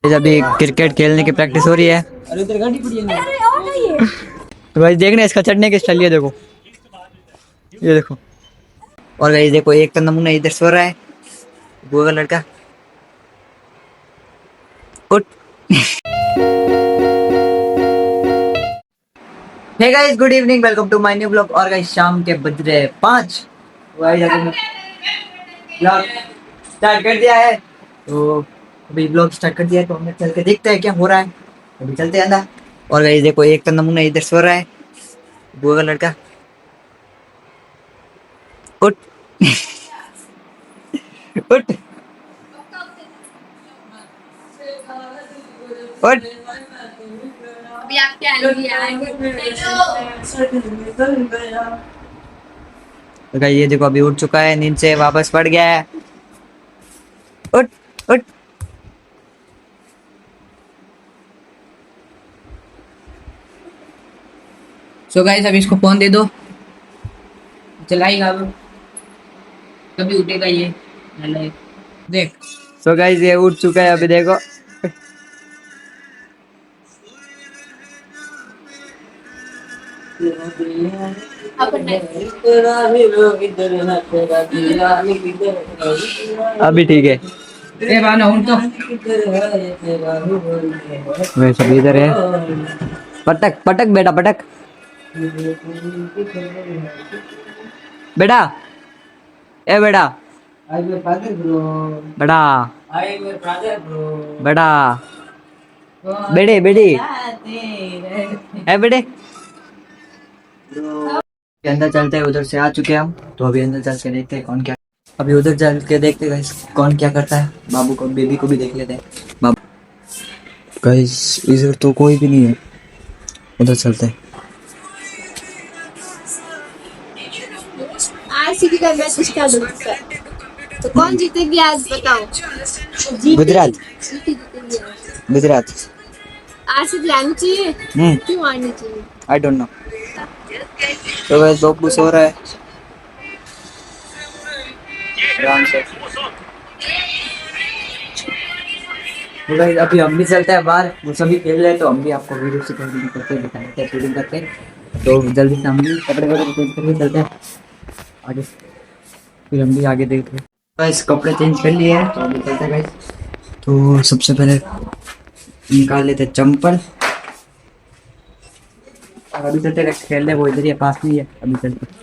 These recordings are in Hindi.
अभी क्रिकेट खेलने की प्रैक्टिस हो रही है। तो भाई देखना इसका चढ़ने की स्टाइल, ये देखो, ये देखो। और भाई देखो, एक तो नमूना इधर सो रहा है, वो वाला लड़का। उठ। Hey guys, good evening, welcome to my new blog. और गाइस शाम के बज रहे हैं 5। ब्लॉग स्टार्ट कर दिया है, तो अभी ब्लॉग स्टार्ट कर दिया है, तो हमने चल के देखते हैं क्या हो रहा है। अभी चलते हैं अंदर। और गाइस देखो, एक तो नमूना इधर सो रहा है, वो वाला लड़का। उठ। उठ। उठ। अभी आप क्या आएंगे? तो गाइस ये देखो, अभी उठ चुका है, नींद से वापस पड़ गया है। उठ। उठ। सो गाइस अभी इसको फोन दे दो, चलाएगा अब, कभी उठेगा ये, देख। सो गाइस ये उठ चुका है, अभी देखो। अभी ठीक है। मैं सब इधर है। पटक पटक बेटा, पटक बेटा, ए बेटा, बेटा, बेटा, बेटे बेटे, ए बेटे। अंदर चलते हैं, उधर से आ चुके हैं हम, तो अभी अंदर चल के देखते हैं कौन क्या। अभी उधर चल के देखते हैं कौन क्या करता है। बाबू को, बेबी को भी देख लेते हैं। बाबू गाइस इधर तो कोई भी नहीं है, उधर चलते हैं। आरसीबी का मैच स्टार्ट हो चुका है, तो कौन जीतेगी आज बताओ? गुजरात। गुजरात। आरसीबी आनी चाहिए। क्यों आनी चाहिए? I don't know. तो गाइस बब्बू सो रहा है आराम से। तो गाइस अभी हम भी चलते हैं बाहर, वो सभी खेल रहे हैं, तो हम भी आपको वीडियो से कंटिन्यू करते दिखाते हैं, शूटिंग करते हैं। तो जल्दी से हम भी कपड़े वगैरह चेंज करके चलते हैं आगे, फिर हम भी आगे देखते हैं। गाइस कपड़े चेंज कर लिए हैं, तो अभी चलते हैं गाइस। तो सबसे पहले निकाल लेते हैं चंपल, और अभी चलते हैं खेलने। वो इधर ही है, पास में ही है, अभी चलते हैं।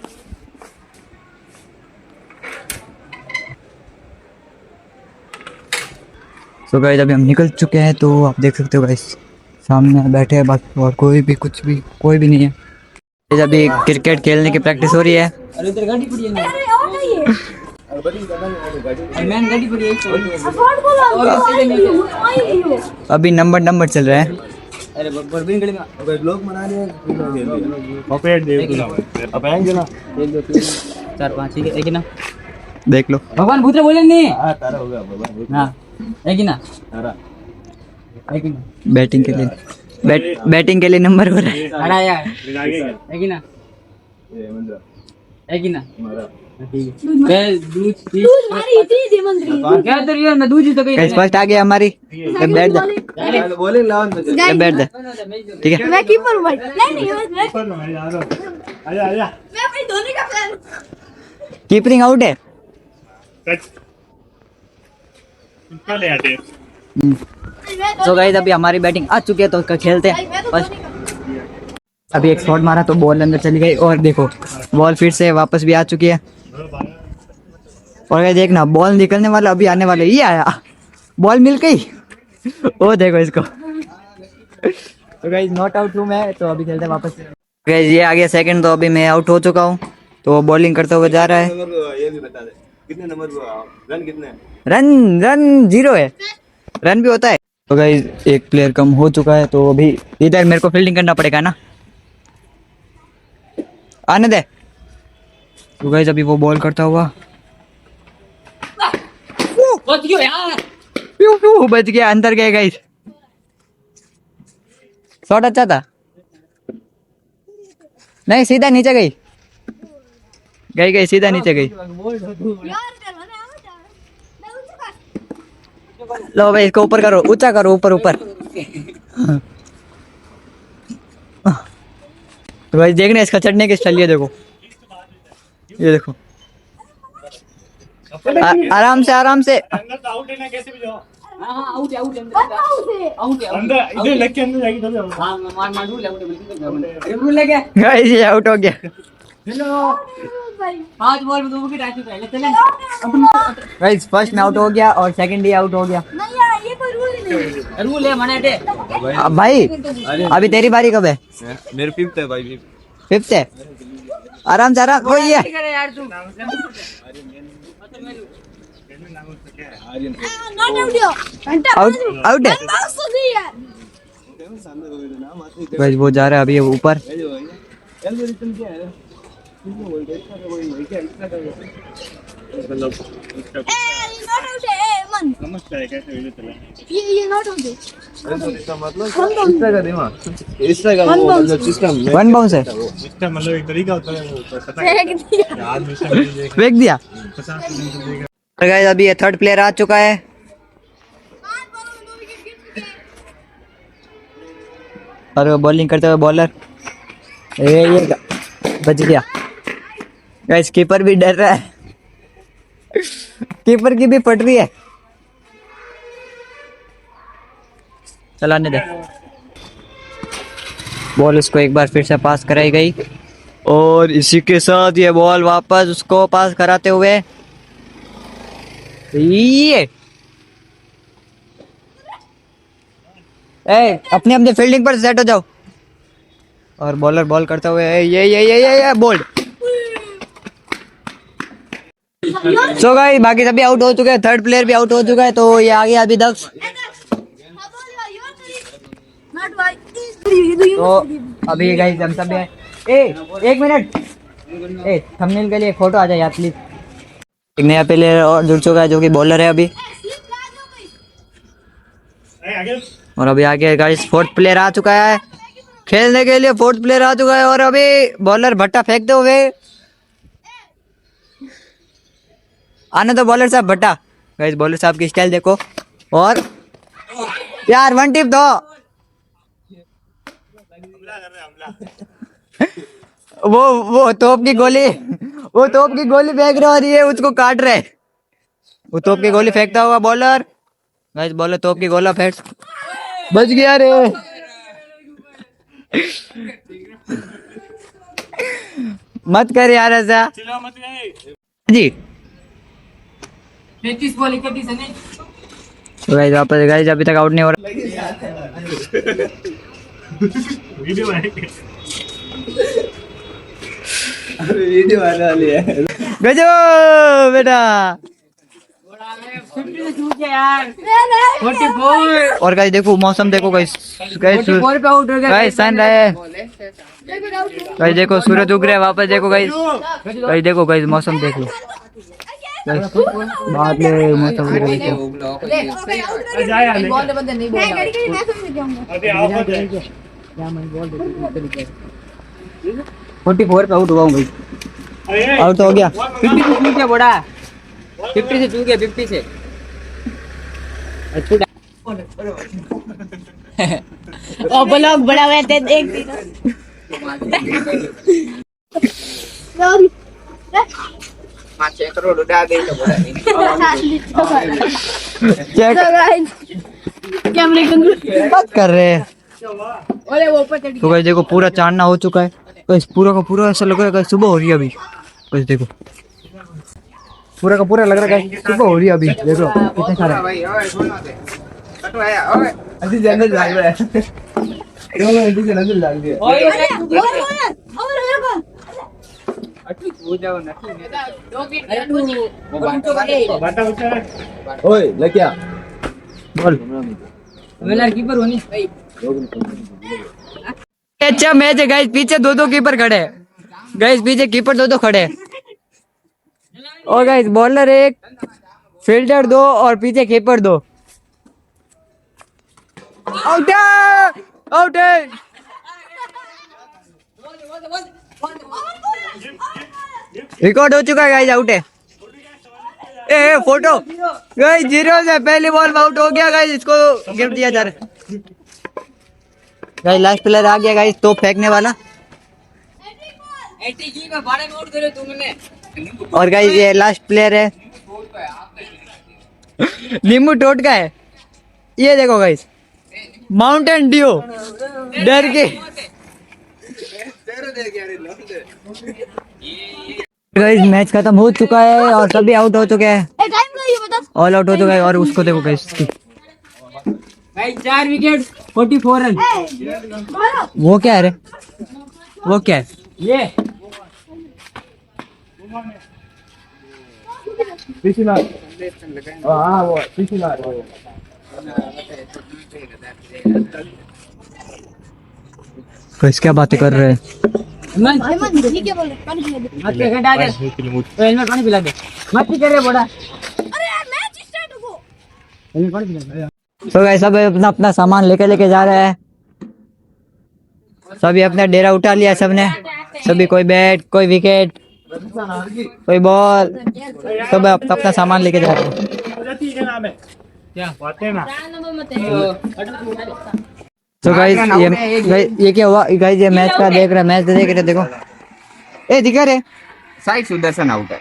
तो गाइस अभी हम निकल चुके हैं, तो आप देख सकते हो गाइस सामने बैठे हैं, बाकी और कोई भी कुछ भी कोई भी नहीं है। गाइस अभी क्रिकेट खेलने की प्रैक्टिस हो रही है। अरे इधर गाड़ी पड़ी है, अरे और नहीं है। मैन गाड़ी पड़ी है। और अभी नंबर चल रहा है। अरे बरबीन गली में ब्लॉग बना रहे हैं, ऑपरेट दे दो अब आएंगे ना 1 2 3 4 5 ठीक है, एक ही ना देख लो। भगवान भूतरे बोले नहीं। हां तारा हो गया भगवान। हां एक ही ना तारा, एक ही ना बैटिंग के लिए, बैटिंग के लिए नंबर हो रहा है। अरे यार एक ही ना, ये मंदिर एक ही ना हमारा ठीक है। मैं दूध मारी थी देमंद्री क्या तो यार, मैं दूध ही तो गई। गाइस फर्स्ट आ गया हमारी। बैठ जा, बोले लाओ बैठ जा, ठीक है। मैं कीपर हूं भाई। नहीं मैं आजा आजा मैं अपनी धोनी का फैन। कीपिंग आउट है। ले आते। तो गाइस अभी हमारी बैटिंग आ चुकी है, तो खेलते हैं बस। अभी एक शॉट मारा तो बॉल अंदर चली गई, और देखो बॉल फिर से वापस भी आ चुकी है। और ये देखना, बॉल निकलने वाला अभी आने वाला, ये आया, बॉल मिल गई। ओ देखो इसको। तो गाइस नॉट आउट हूँ मैं, तो अभी खेलते हैं वापस। गाइस ये आ गया सेकंड, तो अभी मैं आउट हो चुका हूँ, तो बॉलिंग करते हुए जा रहा है। ये भी बता दे कितने नंबर रन कितने हैं? रन 0 है, रन भी होता है। तो गाइस एक प्लेयर कम हो चुका है, तो अभी इधर मेरे को फील्डिंग करना पड़ेगा ना, आने दे। तो गाइस अभी वो बॉल करता हुआ, बच गया यार, बच गया, अंदर गए गाइस। शॉट अच्छा था, नहीं सीधा नीचे गई, गई सीधा नीचे गई। यार चलो ना मैं उनसे लो भाई इसको ऊपर करो, ऊंचा करो, ऊपर ऊपर। तो भाई देखना इसका चढ़ने की स्टाइल, ये देखो, ये देखो। आराम से आराम से। अंदर तो आउट है ना, कैसे भी जाओ। बताओ उसे। अंदर इधर लग के अंदर जाएगी तभी आउट। गाइस ये आउट हो गया। गाइस फर्स्ट में आउट हो गया और सेकंड भी आउट हो गया। नहीं यार, ये कोई रूल नहीं है। रूल है मने दे। अब भाई अभी तेरी बारी कब है? मेरे फिफ्थ है भाई, फिफ्थ है। आराम से, आराम। कोई है करे यार तू। नॉट आउट यो। घंटा आउट, आउट है। बस हो गई यार। गाइस वो जा रहा है अभी ऊपर। नॉट आउट है मन। समझता है कैसे वीडियो चला। ये नॉट आउट है। इसका मतलब वन बाउंस। इसका का One वो bounce. मतलब सिस्टम वन बाउंस है। इसका मतलब एक तरीका होता है, वो पता है फेंक दिया। आज में सब देख फेंक दिया। 50 मिनट देगा। और गाइस अभी ये थर्ड प्लेयर आ चुका है। और वो बॉलिंग करते हुए बॉलर, ये बच गया। गाइस कीपर भी डर रहा है, कीपर की भी फट रही है। चलाने दे। बॉल उसको एक बार फिर से पास कराई गई और इसी के साथ ये बॉल वापस उसको पास कराते हुए ये अपने अपने फील्डिंग पर सेट हो जाओ। और बॉलर बॉल करते हुए ये बोल्ड। सो गाइस बाकी सभी आउट हो चुके हैं, थर्ड प्लेयर भी आउट हो चुका है, तो ये आ गया अभी दक्ष। नॉट भाई। तो अभी गाइस हम सब एक मिनट, थंबनेल के लिए फोटो आ जाए यार प्लीज। एक नया प्लेयर और जुड़ चुका है जो कि बॉलर है अभी। आगे और अभी आगे गाइस फोर्थ प्लेयर आ चुका है खेलने के लिए। फोर्थ प्लेयर आ चुका है और अभी बॉलर भट्टा फेंकते हुए आने दो बॉलर साहब भट्टा। गाइस बॉलर साहब की स्टाइल देखो। और यार वन टिप दो। वो तोप की गोली फेंक रहे और ये उसको काट रहे। वो तोप की गोली फेंकता हुआ बॉलर। गाइस बॉलर तोप की गोला फेंक, बच गया रे। मत कर यार ऐसा जी। 33 बॉल 31 है नहीं। गाइस वापस, गाइस अभी तक आउट नहीं हो रहा। वीडियो है वीडियो आने वाली है। गजब बेटा। 50 से चूक गया यार। 44 और गाइस देखो मौसम देखो गाइस, 44 पे आउट हो गया। गाइस सन रहा है। गाइस देखो सूरज उग रहा है वापस। देखो गाइस, गाइस देखो गाइस मौसम देख लो। बाद में मौसम उग रहा है। जाए यार बॉल बंदे नहीं बोल। मैं गाड़ी के मैं समझ जाऊंगा। अभी आओ हो जाए। 44 पे आउट हुआ हूँ भाई। अरे आउट तो हो गया। 50 से चूक गया बड़ा। 50 से चूक गया 50 से। ओ ब्लॉग बड़ा हुआ थे एक दिन। चेक कैमरे के बात कर रहे हैं। ओले वो ऊपर चढ़ तो गाइस देखो पूरा चांदना हो चुका है। गाइस पूरा का पूरा ऐसा लग रहा है गाइस सुबह हो रही है अभी। गाइस देखो पूरा का पूरा लग रहा है गाइस सुबह हो रही है अभी। देखो कितने सारे भाई ओए सुनो दे। कटो आया ओए। अभी जंगल भाग रहा है। क्यों अभी जंगल भाग दिया। ओए और अटली हो जाओ नटली नेता। दो की वो बाटो करे। बाटा ऊंचा है। ओए लक्या बोल। वेलर कीपर होनी भाई। अच्छा मैच है गाइस, पीछे दो कीपर खड़े हैं। गाइस पीछे कीपर दो खड़े हैं। और गाइस बॉलर एक, फील्डर 2 और पीछे कीपर 2। आउट है, आउट है। रिकॉर्ड हो चुका है गाइस, आउट है। ए फोटो गाइस 0 से पहली बॉल में आउट हो गया गाइस, इसको गिफ्ट दिया जा रहा है। गाइस लास्ट प्लेयर आ गया गाइस, तो फेंकने वाला। एटीजी में बारे में आउट करे तुमने। और गाइस ये लास्ट प्लेयर है, नींबू टोटका है। ये देखो गाइस, माउंटेन ड्यू डर के गाइस मैच खत्म हो चुका है और सभी आउट हो चुके हैं, टाइम का ये बता। ऑल आउट हो चुका है। और उसको देखो गाइस, भाई 4 विकेट 44 रन। वो क्या है रे, वो क्या है? ये पिछला हाँ वो पिछला गाइस क्या बातें कर रहे हैं? भाई मत ये क्या बोल रहे? पानी पिला दे। मत के हटा दे, हेलमेट पानी पिला दे। मत कर रे बड़ा, अरे यार मैच स्टार्ट हो। हेलमेट पानी पिला दे। तो गाइस सब अपना अपना सामान लेके जा रहे हैं, सभी अपना डेरा उठा लिया सबने, सभी कोई बैट, कोई विकेट, कोई बॉल, सब अपना अपना सामान लेके जा रहे हैं। तो गाइस ये क्या हुआ गाइस, ये मैच का देख रहे देखो, ए दिखा रे साइड सुदर्शन आउट है,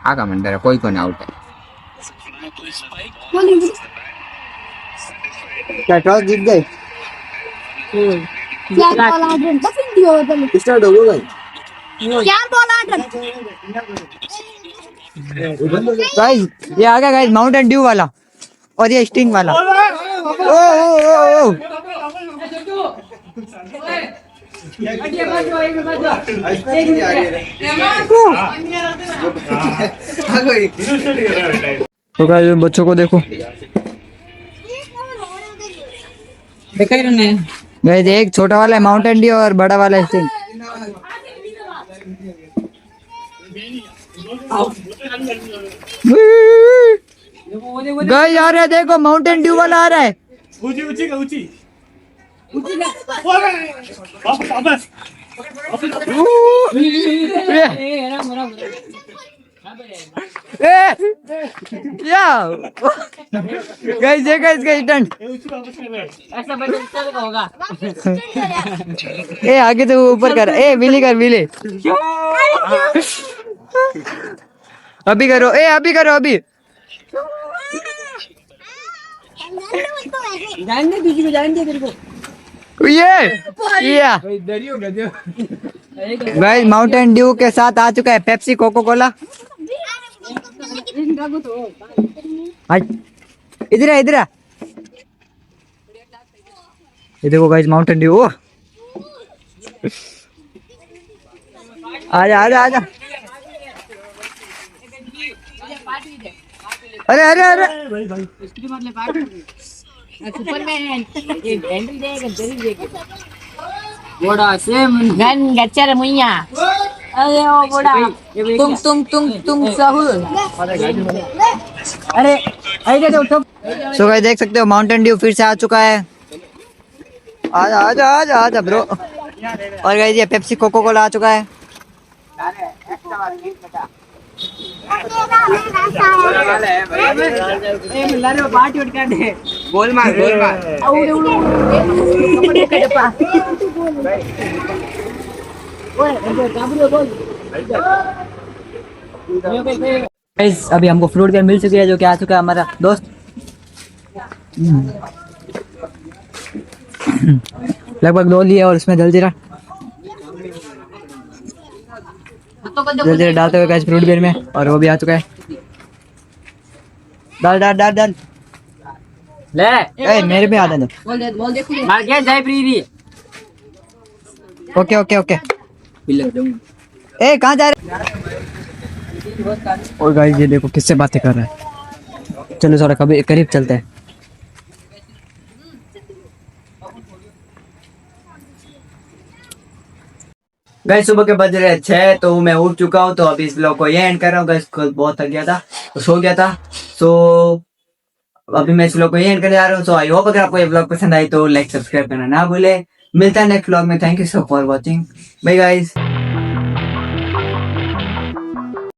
आगा मंडर है, कोई कोई आउट है। क्या टॉस जीत गए? क्या बॉल आउट रन बफिंग दियो तो स्टार्ट हो गया क्या बॉल आउट रन। गाइस ये आ गया गाइस, माउंटेन ड्यू वाला और ये स्टिंग वाला। ओ ओ ओ तो गाइस बच्चों को देखो देखा ही रहने। गाइस, एक छोटा वाला है माउंटेन ड्यू और बड़ा वाला है स्टिंग। गाइस आ रहा है, देखो माउंटेन ड्यू वाला आ रहा है। ऊंची ऊंची का ऊंची गाइस देखा इसका स्टंट, ऐसा बच्चा चल का होगा। ए आगे तो ऊपर कर, ए विली कर विली, अभी करो, ए अभी करो अभी। जान दे तुझे, जान दे तेरे को। ये गाइस माउंटेन ड्यू के साथ आ चुका है पेप्सी कोको कोला। इधर है, इधर है, ये देखो गाइस माउंटेन ड्यू। आजा आजा आजा, अरे अरे अरे इसकी मतलब पार्टी सुपरमैन ये हैंडल देगा जल्दी देगा बड़ा सेम गन गच्चर मुइया। अरे ओ बड़ा तुम साहुल। अरे आइए तो उठो। सो गाइस देख सकते हो माउंटेन ड्यू फिर से आ चुका है। आजा आजा आजा आजा ब्रो। और गाइस ये पेप्सी कोको कोला आ चुका है। पार्टी उठ कर दे, गोल मार गाइस अभी हमको फ्रूट केक मिल चुकी है, जो कि आ चुका है हमारा दोस्त। लगभग 2 लिए और उसमें जल्जीरा डालते हुए गाइस फ्रूट बियर में, और वो भी आ चुका है। डाल डाल डाल डाल, ले ए मेरे पे आ दे। बोल देखो मार गया जय प्रीति। ओके ओके ओके, ए कहाँ जा रहे? और गाइस ये देखो किससे बातें कर रहा है। चलो थोड़ा कभी करीब चलते हैं। गाइस सुबह के बज रहे हैं 6, तो मैं उठ चुका हूँ। तो अभी इस ब्लॉग को ये एंड कर रहा हूँ। गाइस कल बहुत थक गया था तो सो गया था, सो अभी मैं इस ब्लॉग को ये एंड करने जा रहा हूँ। सो आई होप अगर आपको ये ब्लॉग पसंद आई तो लाइक सब्सक्राइब करना ना भूले। मिलता है नेक्स्ट ब्लॉग में। Thank you so for watching, bye guys.